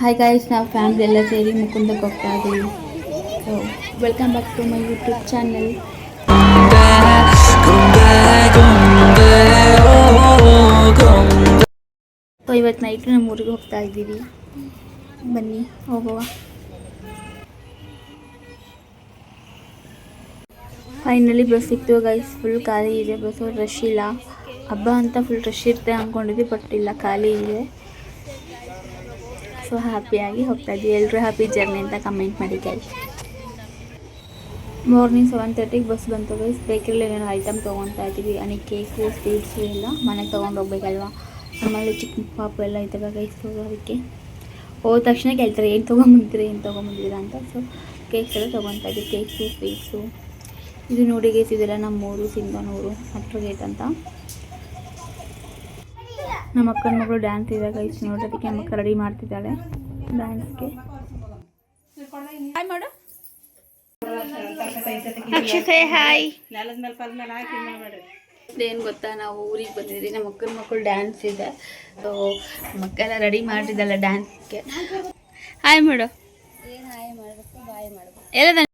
Hi guys, ನಾವು family ಎಲ್ಲ ಸೇರಿ ಮುಕುಂದಕ್ಕೆ ಹೋಗ್ತಾ ಇದ್ದೀವಿ. So welcome back to my YouTube channel. So ಇವತ್ತು ನೈಟ್ ನಮ್ಮ ಊರಿಗೆ ಹೋಗ್ತಾ ಇದ್ದೀವಿ. ಬನ್ನಿ ಹೋಗುವ. ಫೈನಲಿ ಬಸ್ ಸಿಕ್ತು ಗೈಸ್. ಫುಲ್ ಖಾಲಿ ಇದೆ ಬಸ್ಸು, ರಶ್ ಇಲ್ಲ. ಹಬ್ಬ ಅಂತ ಫುಲ್ ರಶ್ ಇರುತ್ತೆ ಅಂದ್ಕೊಂಡಿದ್ವಿ, ಬಟ್ ಇಲ್ಲ, ಖಾಲಿ ಇದೆ. ಸೊ ಹ್ಯಾಪಿಯಾಗಿ ಹೋಗ್ತಾ ಇದ್ವಿ. ಎಲ್ಲರೂ ಹ್ಯಾಪಿ ಜರ್ನಿ ಅಂತ ಕಮೆಂಟ್ ಮಾಡಿ ಗೈಸ್. ಮಾರ್ನಿಂಗ್ 7:30ಗೆ ಬಸ್ ಬಂತು ಗೈಸ್. ಬೇಕರಿಲಿ ಏನೇನು ಐಟಮ್ ತೊಗೊತಾ ಇದ್ದೀವಿ. ಕೇಕು, ಸ್ವೀಟ್ಸು ಎಲ್ಲ ಮನೆಗೆ ತೊಗೊಂಡು ಹೋಗ್ಬೇಕಲ್ವ. ನಮ್ಮಲ್ಲಿ ಚಿಕ್ಕ ಪಾಪು ಎಲ್ಲ ಇದ್ದಾವೆ ಗೈಸ್. ಅದಕ್ಕೆ ಹೋದ ತಕ್ಷಣ ಕೇಳ್ತಾರೆ ಏನು ತೊಗೊಂಬಂದಿದ್ದೀರಾ ಅಂತ. ಸೊ ಕೇಕ್ಸ್ ಎಲ್ಲ ತೊಗೊತಾ ಇದ್ದೀವಿ. Cakes, sweets. ಇದು ನೋಡಿ ಗೈಸ್, ಇದೆಲ್ಲ ನಮ್ಮೂರು ಸಿಂಧನೂರು ಹತ್ರ ಗೇಟ್ ಅಂತ. ನಮ್ಮ ಅಕ್ಕನ ಮಗಳು ಡ್ಯಾನ್ಸ್ ಇದೆ ಗೈಸ್. ನೋಡೋದಕ್ಕೆ ನಮ್ಮ ಅಕ್ಕ ರೆಡಿ ಮಾಡ್ತಿದ್ದಾಳೆ ಡ್ಯಾನ್ಸ್ಗೆ. ಹಾಯ್ ಮಾಡು ಅಕ್ಷತೆ. ಹಾಯ್. ಏನು ಗೊತ್ತಾ, ನಾವು ಊರಿಗೆ ಬಂದಿದ್ದೀವಿ. ನಮ್ಮ ಅಕ್ಕನ ಮಕ್ಕಳು ಡ್ಯಾನ್ಸ್ ಇದೆ. ಸೊ ನಮ್ಮ ಅಕ್ಕ ಎಲ್ಲ ರೆಡಿ ಮಾಡ್ತಿದ್ದಾಳೆ ಡ್ಯಾನ್ಸ್ಗೆ. ಹಾಯ್ ಮಾಡು. ಏನು ಹಾಯ್ ಮಾಡಬೇಕು, ಬಾಯ್ ಮಾಡಬೇಕು ಎಲ್ಲ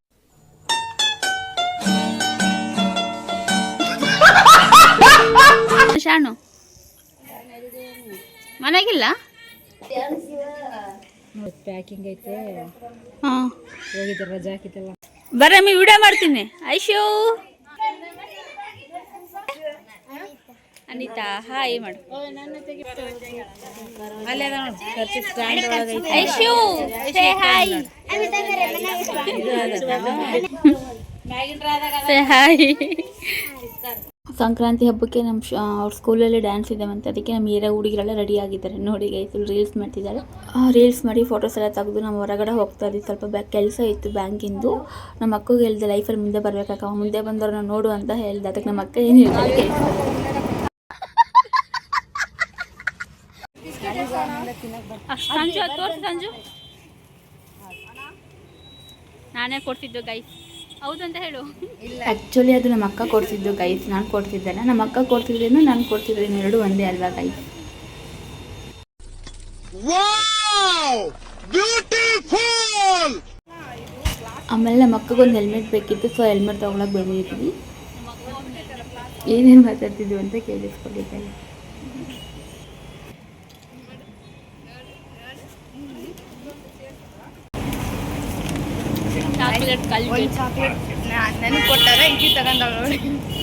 ಶಾಣು ಮನೆಗಿಲ್ಲ. ಪ್ಯಾಕಿಂಗ್ ಐತೆ. ಹಾಂ, ಹೋಗಿದ್ದೆ, ರಜಾ ಹಾಕಿದ್ದಲ್ಲ. ಬರಮ್ಮಿ ವಿಡಿಯೋ ಮಾಡ್ತೀನಿ. ಐಶು, ಅನಿತಾ ಹಾಯ್ ಮಾಡು. Aishu say hi. Say hi. Sankranti ಹಬ್ಬಕ್ಕೆ ನಮ್ಮ ಅವ್ರ ಸ್ಕೂಲಲ್ಲಿ ಡ್ಯಾನ್ಸ್ ಇದೆ ಅಂತ. ಅದಕ್ಕೆ ನಮ್ಮ ಏರಿಯಾ ಹುಡುಗಿರೆಲ್ಲ ರೆಡಿ ಆಗಿದ್ದಾರೆ. ನೋಡಿ ಗೈಸ್, ರೀಲ್ಸ್ ಮಾಡ್ತಿದ್ದಾರೆ. ರೀಲ್ಸ್ ಮಾಡಿ ಫೋಟೋಸ್ ಎಲ್ಲ ತೆಗೆದು ನಾವು ಹೊರಗಡೆ ಹೋಗ್ತಾ ಇದ್ವಿ. ಸ್ವಲ್ಪ ಕೆಲಸ ಇತ್ತು ಬ್ಯಾಂಕಿಂದು. ನಮ್ಮ ಅಕ್ಕಗೆ ಹೇಳಿದೆ ಲೈಫಲ್ಲಿ ಮುಂದೆ ಬರಬೇಕಾಗ ಮುಂದೆ ಬಂದವ್ರನ್ನ ನೋಡು ಅಂತ ಹೇಳಿದೆ. ಅದಕ್ಕೆ ನಮ್ಮ ಅಕ್ಕ ಏನು ಹೇಳ್ತಾರೆ ಸಂಜು ತೋರಿಸಿ. ಸಂಜು ನಾನೇ ಕೊಡ್ತಿದ್ದು ಗೈಸ್, ಹೌದು ಅಂತ ಹೇಳು. ಆ್ಯಕ್ಚುಲಿ ಅದು ನಮ್ಮ ಅಕ್ಕ ಕೊಡ್ತಿದ್ದು ಗೈಸ್, ನಾನು ಕೊಡ್ತಿದ್ದೇನೆ. ನಮ್ಮ ಅಕ್ಕ ಕೊಡ್ತಿದ್ದೇನು ನಾನು ಕೊಡ್ತಿದ್ದೇನೆ, ಎರಡು ಒಂದೇ ಅಲ್ವಾ ಗೈಸ್. ಆಮೇಲೆ ನಮ್ಮ ಅಕ್ಕಗೊಂದು ಹೆಲ್ಮೆಟ್ ಬೇಕಿತ್ತು. ಸೊ ಹೆಲ್ಮೆಟ್ ತೊಗೊಳಕ್ಕೆ ಬಂದಿದ್ವಿ. ಏನೇನು ಮಾತಾಡ್ತಿದ್ವಿ ಅಂತ ಕೇಳಿಸ್ಕೊಂಡಿದ್ದೇನೆ. ಚಾಕ್ಲೇಟ್ ನನಗೆ ಕೊಟ್ಟಾರ, ಇಕ್ಕಿ ತಗೊಂಡಾಗ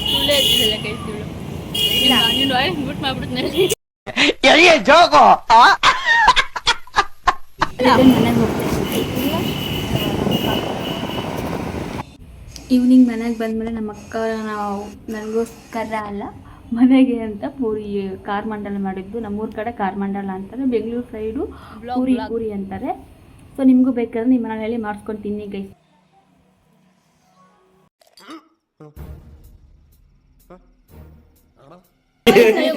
ಸುಳ್ಳೇ ಇದ್ದಿದ್ದಲ್ಲ ಕೈ ಸುಳ್ಳು. ಇಲ್ಲ ನೀನು ಬಿಟ್ಟು ಮಾಡ್ಬಿಡ್ತೀನಿ. ಮನೆಗೆ ಹೋಗ್ತಾ ಈವ್ನಿಂಗ್ ಮನೆಗೆ ಬಂದಮೇಲೆ ನಮ್ಮ ಅಕ್ಕ ನನಗೋಸ್ಕರ ಅಲ್ಲ, ಮನೆಗೆ ಅಂತ ಪೂರಿ ಖಾರ ಮಂಡಲ ಮಾಡಿದ್ದು. ನಮ್ಮೂರ ಕಡೆ ಖಾರ ಮಂಡಲ ಅಂತಾರೆ, ಬೆಂಗಳೂರು ಸೈಡು ಪೂರಿ ಅಂತಾರೆ. ಸೊ ನಿಮಗೂ ಬೇಕಾದ್ರೆ ನಿಮ್ಮ ಮನೆಯಲ್ಲಿ ಮಾಡಿಸ್ಕೊಂಡು ತಿನ್ನಿ ಗೈಸ್.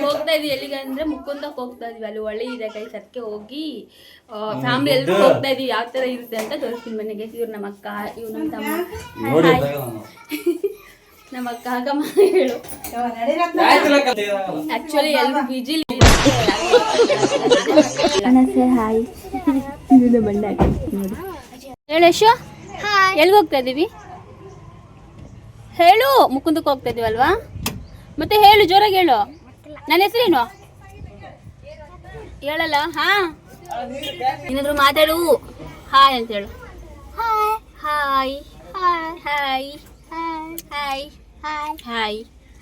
ಹೋಗ್ತಾ ಇದೀವಿ ಎಲ್ಲಿಗೆ ಅಂದ್ರೆ ಮುಕುಂದಕ್ಕೆ ಹೋಗ್ತಾ ಇದೀವಿ. ಅಲ್ಲಿ ಒಳ್ಳೆ ಇದೆ ಗೈಸ್, ಅದಕ್ಕೆ ಹೋಗಿ ಫ್ಯಾಮಿಲಿ ಎಲ್ಲರೂ ಹೋಗ್ತಾ ಇದೀವಿ. ಯಾವ ತರ ಇರುತ್ತೆ ಅಂತ ತೋರಿಸ್ತೀನಿ ಮನೆಗೆ. ಇವ್ರು ನಮ್ಮ ಅಕ್ಕ, ಇವ್ರು ನಮ್ಮ ತಮ್ಮ. ನಮ್ಮ ಅಕ್ಕ ಆಗಮ್ಮ ಹೇಳು. ಆಕ್ಚುಲಿ ಎಲ್ಲರೂ ಬಿಜಿ ಹಾಯ್. ಇದು ಬಂಡೆ ನೋಡಿ. ಹೇಳು ಯಶು, ಎಲ್ಲಿಗೆ ಹೋಗ್ತಾ ಇದೀವಿ ಹೇಳು. ಮುಕುಂದಕ್ಕೆ ಹೋಗ್ತಾ ಇದೀವಲ್ವಾ, ಮತ್ತೆ ಹೇಳು, ಜೋರಾಗಿ ಹೇಳು. ನನ್ನ ಹೆಸರೇನು ಹೇಳಲ್ಲ. ಹಾ, ಏನಾದ್ರು ಮಾತಾಡು. ಹಾಯ್ ಅಂತ ಹೇಳು. Hi hi hi hi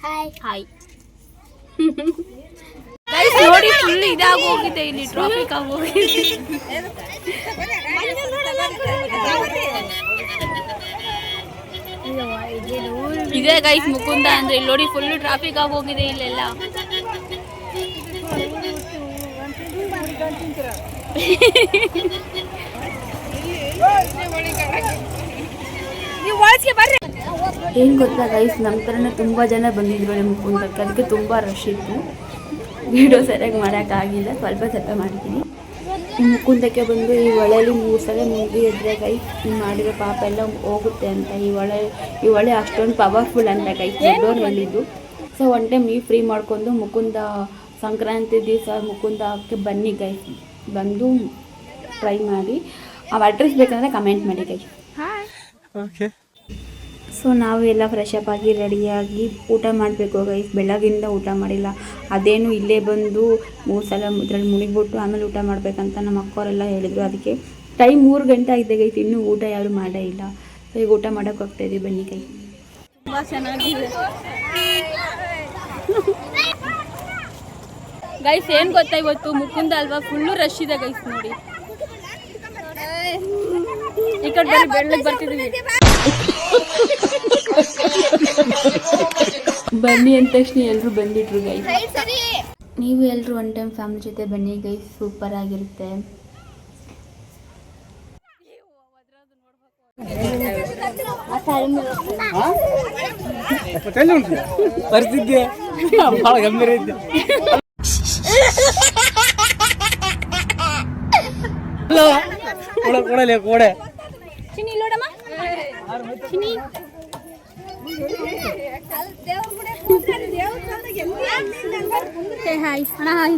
hi hi. ನೋಡಿ ಫುಲ್ ಇದಾಗಿ ಹೋಗಿದೆ, ಇಲ್ಲಿ ಟ್ರಾಫಿಕ್ ಆಗಿ ಹೋಗಿದೆ. ಇದೇ ಗೈಸ್ ಮುಕುಂದ ಅಂದ್ರೆ. ಇಲ್ಲಿ ನೋಡಿ ಫುಲ್ ಟ್ರಾಫಿಕ್ ಆಗಿ ಹೋಗಿದೆ ಇಲ್ಲೆಲ್ಲ. ಏನು ಗೊತ್ತಾ ಗೈಸ್, ನಮ್ಮ ಥರನೇ ತುಂಬ ಜನ ಬಂದಿದ್ರು ಮುಕುಂದಕ್ಕೆ. ಅದಕ್ಕೆ ತುಂಬ ರಶ್ ಇತ್ತು. ವಿಡಿಯೋ ಸರಿಯಾಗಿ ಮಾಡೋಕ್ಕಾಗಿಲ್ಲ, ಸ್ವಲ್ಪ ಮಾಡಿದ್ದೀನಿ. ಈ ಮುಕುಂದಕ್ಕೆ ಬಂದು ಈ ಹೊಳೆಯಲ್ಲಿ 3 ಸಲ ಮುಗಿ ಇದ್ರೆ ಗೈಸ್, ಮಾಡಿರೋ ಪಾಪ ಎಲ್ಲ ಹೋಗುತ್ತೆ ಅಂತ. ಈ ಹೊಳೆ ಅಷ್ಟೊಂದು ಪವರ್ಫುಲ್ ಅಂತ ಗೈಸ್, ದೊಡ್ಡೋರು ಹೇಳಿದ್ದು. ಸೊ ಒನ್ ಟೈಮ್ ನೀವು ಫ್ರೀ ಮಾಡ್ಕೊಂಡು ಮುಕುಂದ ಸಂಕ್ರಾಂತಿ ದಿವಸ ಮುಕುಂದಕ್ಕೆ ಬನ್ನಿ ಗೈಸ್. ಬಂದು ಟ್ರೈ ಮಾಡಿ. ಅಡ್ರೆಸ್ ಬೇಕಂದರೆ ಕಮೆಂಟ್ ಮಾಡಿ ಗೈಸ್. ಓಕೆ. ಸೊ ನಾವು ಎಲ್ಲ ಫ್ರೆಶ್ ಅಪ್ ಆಗಿ ರೆಡಿಯಾಗಿ ಊಟ ಮಾಡಬೇಕು ಗೈಸ್. ಬೆಳಗಿಂದ ಊಟ ಮಾಡಿಲ್ಲ. ಅದೇನು ಇಲ್ಲೇ ಬಂದು 3 ಸಲ ಇದರಲ್ಲಿ ಮುಳುಗ್ಬಿಟ್ಟು ಆಮೇಲೆ ಊಟ ಮಾಡಬೇಕಂತ ನಮ್ಮ ಅಕ್ಕವರೆಲ್ಲ ಹೇಳಿದರು. ಅದಕ್ಕೆ ಟೈಮ್ 3 ಗಂಟೆ ಆಗಿದೆ ಗೈಸ್, ಇನ್ನೂ ಊಟ ಯಾರು ಮಾಡೇ ಇಲ್ಲ. ಸೊ ಈಗ ಊಟ ಮಾಡೋಕೆ ಹೋಗ್ತಾಯಿದ್ದೀವಿ, ಬನ್ನಿ ಕೈ. ತುಂಬ ಚೆನ್ನಾಗಿದೆ ಗೈಸ್. ಏನು ಗೊತ್ತಾ, ಇವತ್ತು ಮುಕುಂದ ಅಲ್ವಾ, ಫುಲ್ಲು ರಶ್ ಇದೆ ಗೈಸ್. ನೋಡಿ ಈ ಕಡೆ ಬೆಳ್ಳಗೆ ಬರ್ತಿದ್ದೀವಿ. ಬನ್ನಿ ಅಂದ ತಕ್ಷಣ ಎಲ್ಲರೂ ಬಂದಿಟ್ರು ಗೈಸ್. ನೀವು ಎಲ್ಲರೂ ಒನ್ ಟೈಮ್ ಫ್ಯಾಮಿಲಿ ಜೊತೆ ಬನ್ನಿ ಗೈಸ್, ಸೂಪರ್ ಆಗಿರುತ್ತೆ. ಪರಿಸ್ಥಿತಿ ಭಾಳ ಗಂಭೀರ ಐತಿ. ಕೊಡಲೆ ಕೊಡೆ ಚಿನಿ ನೋಡಮ್ಮ, ಚಿನಿ ಹಾಯ್ ಅಣ್ಣ, ಹಾಯ್.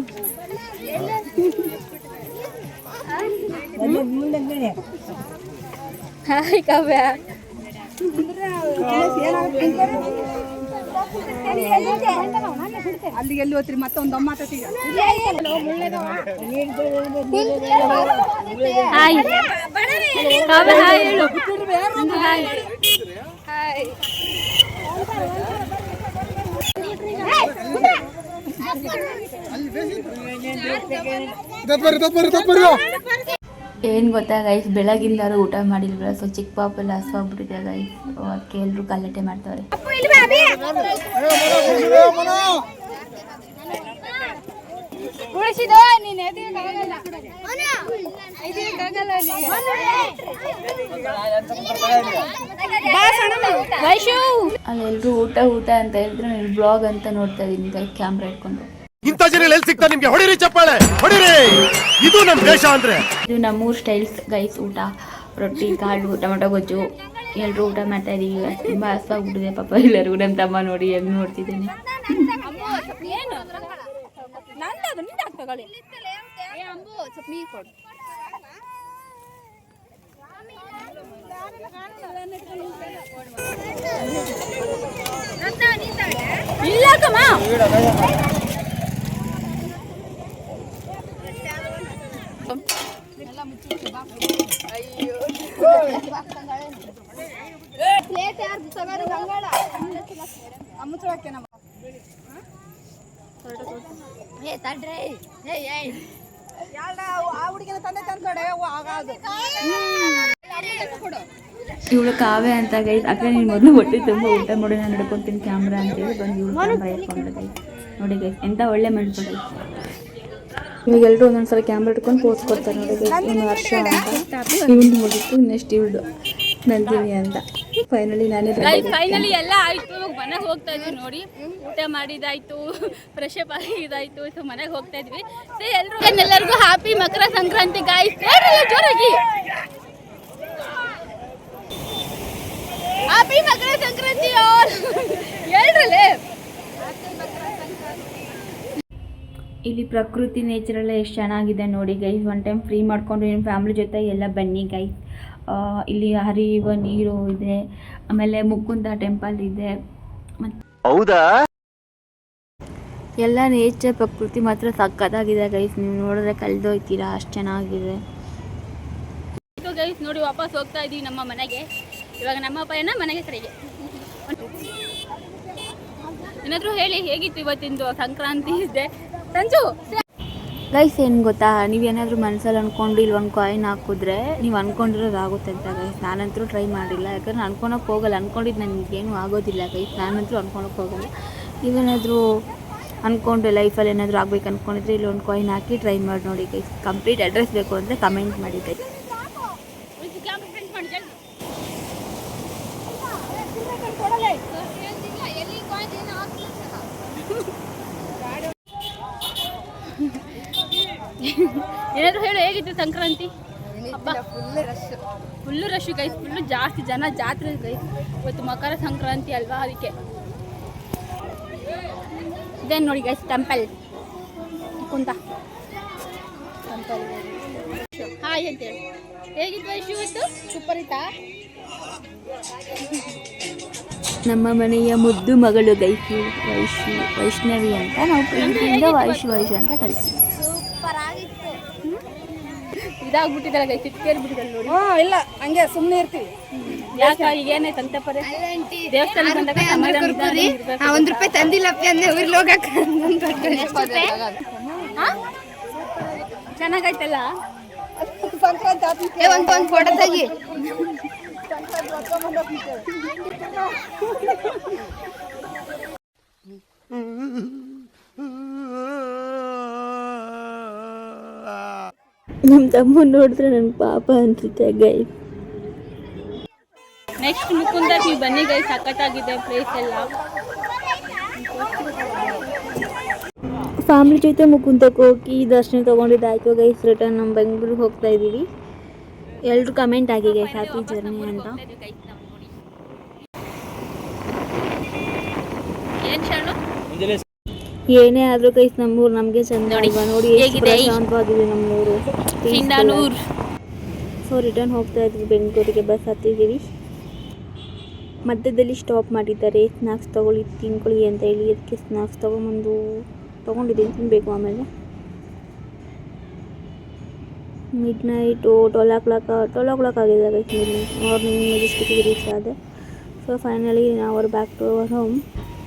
ಹಾಯ್ ಕಾವ್ಯ. ಅಲ್ಲಿಗೆ ಎಲ್ಲಿ ಹೋಗ್ತೀರಿ ಮತ್ತೊಂದು ಅಮ್ಮ ಹಾಯ್ ಕಾವ್ಯ, ಹಾಯ್ ಹೇಳು. ಹಾಯ್ ಏನು ಗೊತ್ತಾ ಗೈಸ್, ಬೆಳಗಿಂದಾರು ಊಟ ಮಾಡಿಲ್ವಲ್ಲ, ಸೊ ಚಿಕ್ಕ ಪಾಪೆಲ್ಲ ಹಸುವಾಗ್ಬಿಟ್ಟಿದೆ ಗೈಸ್. ಅದಕ್ಕೆ ಎಲ್ಲರೂ ಗಲಾಟೆ ಮಾಡ್ತಾರೆ. ಅಲ್ಲೆಲ್ಲರೂ ಊಟ ಅಂತ ಹೇಳಿದ್ರೆ ನಾನು ಬ್ಲಾಗ್ ಅಂತ ನೋಡ್ತಾ ಇದ್ದೀನಿ ಗೈಸ್, ಕ್ಯಾಮ್ರಾ ಇಟ್ಕೊಂಡು. ಇಂಥ ಜನ ಎಲ್ಲಿ ಸಿಗ್ತಾ ನಿಮ್ಗೆ? ಹೊಡಿರಿ ಚಪ್ಪಾಳೆ, ಹೊಡಿರಿ. ಇದು ನಮ್ಮ ದೇಶ ಅಂದ್ರೆ. ಇದು ನಮ್ಮೂರು ಸ್ಟೈಲ್ಸ್ ಗೈಸ್. ಊಟ ರೊಟ್ಟಿ, ಕಾಳು, ಟೊಮೊಟೊ ಗೊಜ್ಜು, ಎಲ್ಲರೂ ಊಟ ಮಾಡ್ತಾ ಇದೀವಿ. ತುಂಬ ಹಸುವಾಗ್ಬಿಟ್ಟಿದೆ ಪಾಪ ಎಲ್ಲರಿಗೂ. ನಮ್ಮ ತಮ್ಮ ನೋಡಿ ಹೆಂಗ್ ನೋಡ್ತಿದ್ದೇನೆ. ಇವಳು ಕಾವ್ಯ ಅಂತ ಗೈಸ್. ಅಕ್ಕ ನೀನು ಮೊದಲು ಹೊಟ್ಟೆ ತುಂಬ ಊಟ ಮಾಡಿ ನಾನು ನಡ್ಕೊತೀನಿ ಕ್ಯಾಮ್ರಾ ಅಂತೇಳಿ ಬಂದು ಇವಳು ಕ್ಯಾಮ್ರಾ ಇಟ್ಕೊಂಡು ಗೈಸ್. ನೋಡಿ ಗೈಸ್, ಎಂಥ ಒಳ್ಳೆ ಮನುಷ್ಯ ಗೈಸ್. ಇವಾಗ ಎಲ್ಲರೂ ಒಂದೊಂದ್ಸಲ ಕ್ಯಾಮ್ರಾ ಇಟ್ಕೊಂಡು ಪೋಸ್ ಕೊಡ್ತಾರೆ ನೋಡಿ ಗೈಸ್. ಇನ್ನು ವರ್ಷ ಅಂತ ಇವಳು ಮುಗಿತು, ನೆಕ್ಸ್ಟ್ ಇವಳು ನಂದಿನಿ ಅಂತ. ಫೈನಲಿ ಫೈನಲಿ ಎಲ್ಲ ಆಯ್ತು. ಮನೆಗೆ ಹೋಗ್ತಾ ಇದ್ವಿ ನೋಡಿ. ಊಟ ಮಾಡಿದಾಯ್ತು, ಫ್ರೆಶ್ ಅಪ್ ಆಗಿದಾಯ್ತು. ಸೊ ಮನೆಗೆ ಹೋಗ್ತಾ ಇದ್ವಿ. ಸೊ ಎಲ್ಲರಿಗೂ ಹ್ಯಾಪಿ ಮಕರ ಸಂಕ್ರಾಂತಿ ಗಾಯ್ಸ್. ಜೋರಾಗಿ ಹ್ಯಾಪಿ ಮಕರ ಸಂಕ್ರಾಂತಿ ಹೇಳ್ರಲ್ಲೇ. ಇಲ್ಲಿ ಪ್ರಕೃತಿ ನೇಚರೆಲ್ಲ ಎಷ್ಟು ಚೆನ್ನಾಗಿದೆ ನೋಡಿ ಗೈಸ್. ಒನ್ ಟೈಮ್ ಫ್ರೀ ಮಾಡಿಕೊಂಡು ನಿಮ್ಮ ಫ್ಯಾಮಿಲಿ ಜೊತೆ ಎಲ್ಲ ಬನ್ನಿ ಗೈಸ್. ಇಲ್ಲಿ ಹರಿಯುವ ನೀರು ಇದೆ, ಆಮೇಲೆ ಮುಕುಂದ ಟೆಂಪಲ್ ಇದೆ. ಹೌದಾ? ಎಲ್ಲ ನೇಚರ್ ಪ್ರಕೃತಿ ಮಾತ್ರ ಸಕ್ಕತ್ತಾಗಿದೆ ಗೈಸ್. ನೀವು ನೋಡಿದ್ರೆ ಕಳೆದೋಯ್ತೀರಾ, ಅಷ್ಟು ಚೆನ್ನಾಗಿದೆ ಗೈಸ್. ನೋಡಿ ವಾಪಸ್ ಹೋಗ್ತಾ ಇದೀವಿ ನಮ್ಮ ಮನೆಗೆ. ಇವಾಗ ನಮ್ಮ ಪಯಣ ಮನೆಗೆ ಕಡೆಗೆ. ಏನಾದರೂ ಹೇಳಿ, ಹೇಗಿತ್ತು ಇವತ್ತಿಂದು ಸಂಕ್ರಾಂತಿ ಇದೆ ಸಂಜು ಗೈಸ್? ಏನು ಗೊತ್ತಾ, ನೀವೇನಾದರೂ ಮನಸ್ಸಲ್ಲಿ ಅಂದ್ಕೊಂಡು ಇಲ್ಲಿ ಒಂದು ಕಾಯಿನ್ ಹಾಕಿದ್ರೆ ನೀವು ಅಂದ್ಕೊಂಡಿರೋದು ಆಗುತ್ತೆ ಅಂತ ಗೈಸ್. ನಾನಂತರೂ ಟ್ರೈ ಮಾಡಿಲ್ಲ, ಯಾಕಂದ್ರೆ ಅನ್ಕೊಳಕ್ಕೆ ಹೋಗಲ್ಲ. ಅಂದ್ಕೊಂಡಿದ್ದು ನನಗೇನು ಆಗೋದಿಲ್ಲ ಗೈಸ್. ನಾನಂತರೂ ಅಂದ್ಕೊಳಕ್ಕೆ ಹೋಗಲ್ಲ. ನೀವೇನಾದರೂ ಅಂದ್ಕೊಂಡು ಲೈಫಲ್ಲಿ ಏನಾದರೂ ಆಗ್ಬೇಕು ಅಂದ್ಕೊಂಡಿದ್ರೆ ಇಲ್ಲಿ ಒಂದು ಕಾಯಿನ್ ಹಾಕಿ ಟ್ರೈ ಮಾಡಿ ನೋಡಿ ಗೈಸ್. ಕಂಪ್ಲೀಟ್ ಅಡ್ರೆಸ್ ಬೇಕು ಅಂದರೆ ಕಮೆಂಟ್ ಮಾಡಿ ಗೈಸ್. ಏನಾದರೂ ಹೇಳು, ಹೇಗಿತ್ತು ಸಂಕ್ರಾಂತಿ ಹಬ್ಬ? ಫುಲ್ಲು ರಶ್ ಗೈಸ್, ಫುಲ್ಲು ಜಾಸ್ತಿ ಜನ, ಜಾತ್ರೆ ಗೈಸ್. ಇವತ್ತು ಮಕರ ಸಂಕ್ರಾಂತಿ ಅಲ್ವಾ, ಅದಕ್ಕೆ. ಇದೇನು ನೋಡಿ ಗೈಸ್, ಟೆಂಪಲ್ ಕುಂತ ಟೆಂಪಲ್. ಹಾಯ್ ಹಾಯ್ ಅಂತೇಳಿ. ಹೇಗಿತ್ತು ವೈಶು ಇವತ್ತು? ಸೂಪರ್ ಇತ್ತಾ? ನಮ್ಮ ಮನೆಯ ಮುದ್ದು ಮಗಳು ವೈಷ್ಣವಿ ಅಂತ ನಾವು ಪ್ರೀತಿಯಿಂದ ವೈಶು ಅಂತ ಕರಿತೀವಿ. ಇದಾಗ್ಬಿಟ್ಟಿದ್ದಲ್ಲ ಗೈ, ಚಿಟ್ಕೇರಿ ಬಿಟ್ಟಿದ್ದಲ್ಲ ನೋಡಿ. ಇಲ್ಲ ಹಂಗೆ ಸುಮ್ಮನೆ ಇರ್ತೀವಿ. ಯಾಕ ಈಗ ಏನಾಯ್ತು ಅಂತ ಪರಿ ದೇವಸ್ಥಾನ ಬಂದಾಗ ₹1 ತಂದಿಲ್ಲಪ್ಪ ಅಂದ್ರೆ ಊರ್ಲಿ ಹೋಗಕ್ಕ ಚೆನ್ನಾಗೈತಲ್ಲ. ಒಂದು ಫೋಟೋ ತೆಗಿ. ನಮ್ಮ ತಮ್ಮ ನೋಡಿದ್ರೆ ನನ್ನ ಪಾಪ ಅನ್ಸುತ್ತೆ ಗೈ. ನೆಕ್ಸ್ಟ್ ಮುಕುಂದಕ್ಕೆ ನೀವು ಬನ್ನಿ ಗೈ, ಸಖತ್ತಾಗಿದೆ ಪ್ಲೇಸ್ ಎಲ್ಲ. ಫ್ಯಾಮಿಲಿ ಜೊತೆ ಮುಕುಂದಕ್ಕೆ ಹೋಗಿ ದರ್ಶನ ತೊಗೊಂಡಿದ್ದಾಯ್ತು ಗೈಸ್. ರಿಟರ್ನ್ ನಮ್ಮ ಬೆಂಗಳೂರಿಗೆ ಹೋಗ್ತಾ ಇದ್ದೀವಿ. ಎಲ್ಲರೂ ಕಮೆಂಟ್ ಆಗಿ ಗೈಸ್ ಹ್ಯಾಪಿ ಜರ್ನಿ ಅಂತ. ಏನೇ ಆದರೂ ಗೈಸ್ ನಮ್ಮೂರು ನಮಗೆ ಚಂದ ಅಲ್ವಾ ನೋಡಿ, ಎಷ್ಟು ಪ್ರಶಾಂತವಾಗಿದೆ ನಮ್ಮೂರು. ಸೊ ರಿಟರ್ನ್ ಹೋಗ್ತಾ ಇದ್ವಿ ಬೆಂಗಳೂರಿಗೆ, ಬಸ್ ಹತ್ತಿದ್ದೀವಿ. ಮಧ್ಯದಲ್ಲಿ ಸ್ಟಾಪ್ ಮಾಡಿದ್ದಾರೆ, ಸ್ನ್ಯಾಕ್ಸ್ ತೊಗೊಳ್ಳಿ ತಿನ್ಕೊಳ್ಳಿ ಅಂತ ಹೇಳಿ. ಅದಕ್ಕೆ ಸ್ನ್ಯಾಕ್ಸ್ ತೊಗೊಂಡಿದ್ದೀನಿ, ತಿನ್ನಬೇಕು. ಆಮೇಲೆ ಮಿಡ್ನೈಟು 12 o'clock ಆಗಿದೆ ಗೈಸ್. ಮಾರ್ನಿಂಗ್ ಮೆಜೆಸ್ಟಿಕ್ಗೆ ರೀಚ್ ಆದೆ. ಸೊ ಫೈನಲಿ ನಾವು ಬ್ಯಾಕ್ ಟು ಅವರ್ ಹೋಮ್.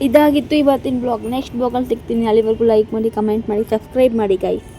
ಇದಾಗಿತ್ತು ಇವತ್ತಿನ ಬ್ಲಾಗ್. ನೆಕ್ಸ್ಟ್ ಬ್ಲಾಗಲ್ಲಿ ಸಿಗ್ತೀನಿ. ಅಲ್ಲಿವರೆಗೂ ಲೈಕ್ ಮಾಡಿ, ಕಮೆಂಟ್ ಮಾಡಿ, ಸಬ್ಸ್ಕ್ರೈಬ್ ಮಾಡಿ ಗೈಸ್.